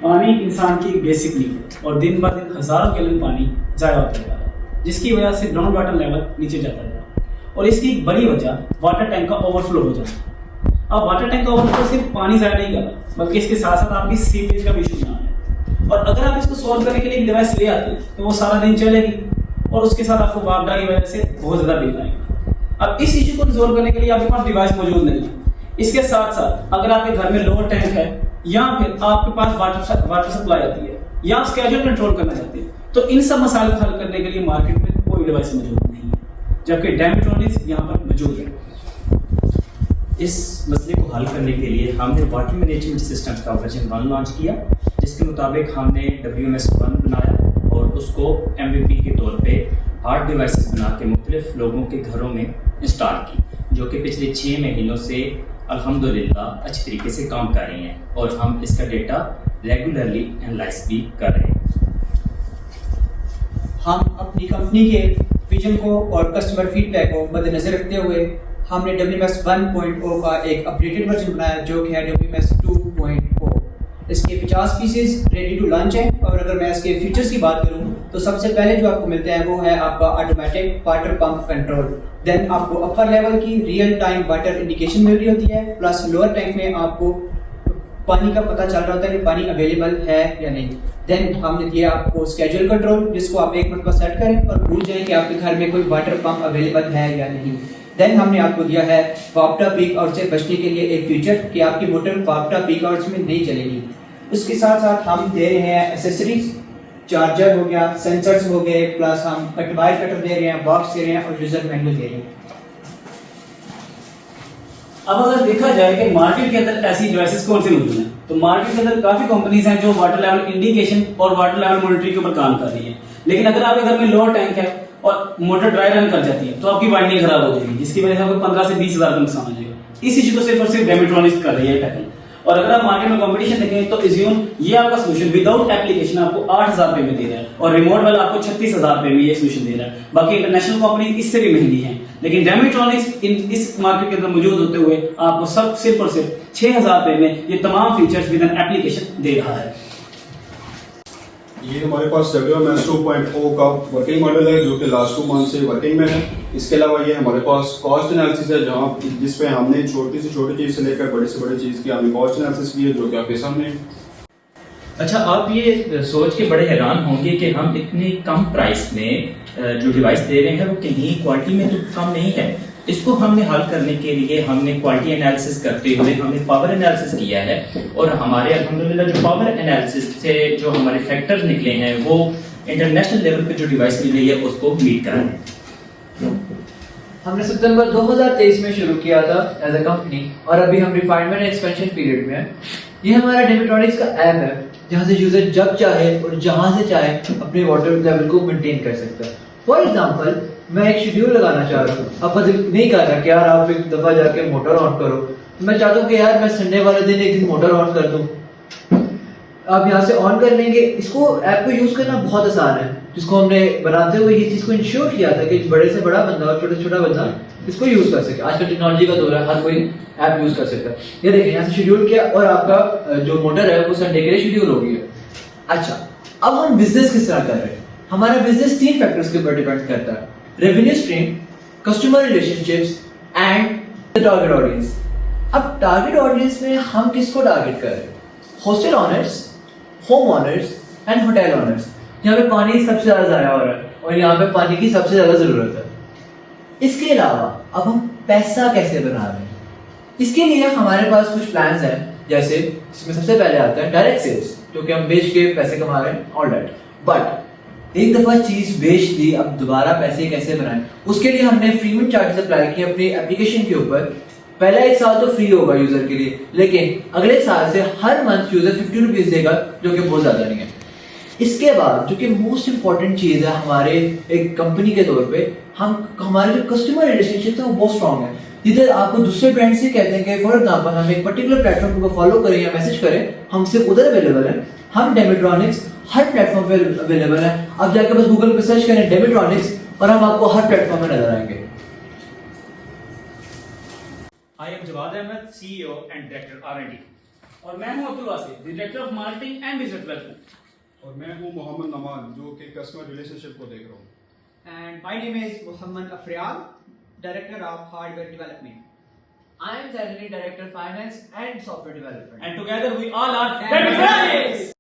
पानी इंसान की बेसिक नीड है और दिन ब दिन हज़ारों गैलन पानी ज़ाया होता जा रहा है, जिसकी वजह से ग्राउंड वाटर लेवल नीचे जाता जा रहा है। और इसकी एक बड़ी वजह वाटर टैंक का ओवरफ्लो हो जाना है। अब वाटर टैंक का ओवरफ्लो सिर्फ पानी ज़ाया नहीं कर रहा, बल्कि इसके साथ साथ आपकी सीवेज का भी इशू बना है। और अगर आप इसको सॉल्व करने के लिए एक डिवाइस ले आते हैं तो वो सारा दिन चलेगी और उसके साथ आपको वापडा की वजह से बहुत ज़्यादा बिल आएगा। अब इस इशू को रिजोल्व करने के लिए आपके पास डिवाइस मौजूद नहीं है। इसके साथ साथ अगर आपके घर में लोअर टैंक है या फिर आपके पास वाटर सप्लाई आती है या आप स्केड्यूल कंट्रोल करना चाहते हैं, तो इन सब मसाइल को हल करने के लिए मार्केट में कोई डिवाइस मौजूद नहीं है, जबकि डैमिट्रॉनिक्स यहाँ पर मौजूद है। इस मसले को हल करने के लिए हमने वाटर मैनेजमेंट सिस्टम का वर्जन 1 लॉन्च किया, जिसके मुताबिक हमने WMS1 बनाया और उसको MVP के तौर पे 8 डिवाइसेस बना के मुख्तलिफ लोगों के घरों में इंस्टॉल की, जो कि पिछले 6 महीनों से अल्हम्दुलिल्लाह अच्छी तरीके से काम कर रही हैं और हम इसका डेटा रेगुलरली एनालाइज भी कर रहे हैं। हम अपनी कंपनी के विजन को और कस्टमर फीडबैक को मद्देनजर रखते हुए हमने WMS 1.0 का एक अपडेटेड वर्जन बनाया, जो कि है WMS 2.0। इसके 50 पीसेस रेडी टू लॉन्च हैं और अगर मैं इसके फीचर्स की बात करूं तो सबसे पहले जो आपको मिलते हैं वो है आपका automatic water pump control. Then आपको अपर लेवल की रियल टाइम वाटर इंडिकेशन मिल रही होती है, प्लस लोअर टैंक में आपको पानी का पता चल रहा होता है कि पानी अवेलेबल है या नहीं। देन हमने दिया आपको स्केड्यूल कंट्रोल, जिसको आप एक मरतबा सेट करें और भूल जाएं कि आपके घर में कोई वाटर पंप अवेलेबल है या नहीं। देन हमने आपको दिया है वापडा पीक आवर्स से बचने के लिए एक फीचर कि आपकी मोटर वापडा पीक आवर्स में नहीं चलेगी। उसके साथ साथ हम दे रहे हैं एसेसरीज, चार्जर हो गया, सेंसर्स हो गए, प्लस हम वायर कटर दे रहे हैं, बॉक्स दे रहे हैं और यूजर मैनुअल दे रहे हैं। अब अगर देखा जाए कि मार्केट के अंदर ऐसी डिवाइसेस कौन सी मौजूद हैं, तो मार्केट के अंदर काफी कंपनीज हैं जो वाटर लेवल इंडिकेशन और वाटर लेवल मॉनिटरिंग के ऊपर काम कर रही है। लेकिन अगर आपके घर में लोअर टैंक है और मोटर ड्राई रन कर जाती है तो आपकी वाइंडिंग खराब हो जाएगी, जिसकी वजह से आपको 15 से 20 हजार का नुकसान हो जाएगा। इस इशू को सिर्फ और सिर्फ डैमिट्रॉनिक्स कर रही है टैकल। और अगर आप मार्केट में कंपटीशन देखें तो इज्यूम ये आपका सोल्यूशन विदाउट एप्लीकेशन आपको 8,000 रुपए में दे रहा है और रिमोट वाला आपको 36,000 रुपए में ये सोल्यूशन दे रहा है। बाकी इंटरनेशनल कंपनी इससे भी महंगी है, लेकिन डैमिट्रॉनिक्स इस मार्केट के अंदर मौजूद होते हुए आपको सिर्फ और सिर्फ 6,000 रुपए में ये तमाम फीचर्स विद एन एप्लीकेशन दे रहा है। ये हमारे पास WMS 2.0 का वर्किंग मॉडल है, जो कि लास्ट 2 मंथ से वर्किंग में है। इसके अलावा ये हमारे पास कॉस्ट एनालिसिस है, जहाँ जिसपे हमने छोटी से छोटी चीज़ से लेकर बड़ी से बड़ी चीज़ की हमने कॉस्ट एनालिसिस की है, जो कि आपके सामने है। अच्छा, आप ये सोच के बड़े हैरान होंगे कि हम इतनी कम प्राइस में जो डिवाइस दे रहे हैं वो कहीं क्वालिटी में तो कम नहीं है। इसको हमने हल करने के लिए हमने क्वालिटी एनालिसिस करते हुए हमने पावर एनालिसिस किया है और हमारे अल्हम्दुलिल्लाह जो पावर एनालिसिस से जो हमारे फैक्टर्स निकले हैं वो इंटरनेशनल लेवल पे जो डिवाइस मिल रही है उसको मीट कर रहे हैं। हमने सितंबर 2023 में शुरू किया था एज अ कंपनी और अभी हम रिफाइनमेंट एक्सपेंशन पीरियड में हैं। ये हमारा डेमिट्रॉनिक्स का ऐप है, जहाँ से यूजर जब चाहे और जहाँ से चाहे अपने वाटर लेवल को मेंटेन कर सकता है। फॉर एग्जांपल, मैं एक शेड्यूल लगाना चाह रहा हूँ, अब दिल नहीं कर रहा कि यार आप एक दफा जाके मोटर ऑन करो, मैं चाहता हूँ कि यार मैं संडे वाले दिन एक दिन मोटर ऑन कर दूँ। आप यहाँ से ऑन कर लेंगे। इसको ऐप को यूज करना बहुत आसान है, जिसको हमने बनाते हुए ये चीज को इंश्योर किया था कि बड़े से बड़ा बंदा और छोटे से छोटा बंदा इसको यूज कर सके। आजकल टेक्नोलॉजी का दौर है, हर कोई ऐप यूज कर सकता है। ये देखिए, यहाँ से शेड्यूल किया और आपका जो मोटर है वो संडे के लिए शेड्यूल हो गई है। अच्छा, अब हम बिजनेस किस तरह कर रहे हैं? हमारा बिजनेस 3 फैक्टर्स के ऊपर डिपेंड करता है: revenue stream, customer relationships and the target audience. अब टारगेट ऑडियंस में हम किसको टारगेट कर रहे हैं? Hostel owners, home owners and hotel owners. यहाँ पे पानी सबसे ज्यादा जाया हो रहा है और यहाँ पे पानी की सबसे ज्यादा जरूरत है। इसके अलावा अब हम पैसा कैसे बना रहे हैं? इसके लिए हमारे पास कुछ प्लान्स हैं, जैसे इसमें सबसे पहले आता है डायरेक्ट सेल्स, जो कि हम बेच के पैसे कमा रहे हैं, ऑल दैट। बट एक दफा चीज बेच दी, अब दोबारा पैसे कैसे बनाएं? उसके लिए हमने फ्रीमियम चार्जेस अप्लाई किए अपनी एप्लीकेशन के ऊपर। पहला 1 साल तो फ्री होगा यूजर के लिए, लेकिन अगले साल से हर मंथ यूजर 50 रुपीज देगा, जो कि बहुत ज्यादा नहीं है। इसके बाद जो कि मोस्ट इंपॉर्टेंट चीज है हमारे एक कंपनी के तौर पे, हमारे जो कस्टमर रिलेशनशिप है वो बहुत स्ट्रॉन्ग है। जिधर आपको दूसरे ब्रांड से कहते हैं कि फॉर एग्जांपल हम एक पर्टिकुलर प्लेटफॉर्म को फॉलो करें या मैसेज करें, हम सिर्फ उधर अवेलेबल है। हम डेमिट्रॉनिक्स हर प्लेटफॉर्म पे अवेलेबल है। आप जाके बस गूगल पे सर्च करें डेमिट्रॉनिक्स और हम आपको हर प्लेटफॉर्म में नजर आएंगे। I am Jawad Ahmed, CEO and Director R&D. और मैं हूं Abdul Wasif, director of marketing and business development. और मैं हूँ मोहम्मद नमान, जो कि कस्टमर रिलेशनशिप को देख रहा हूँ। And my name is Muhammad Afrial, Director of Hardware Development. I am Salary Director Finance and Software Development. And together we all are Demitronics!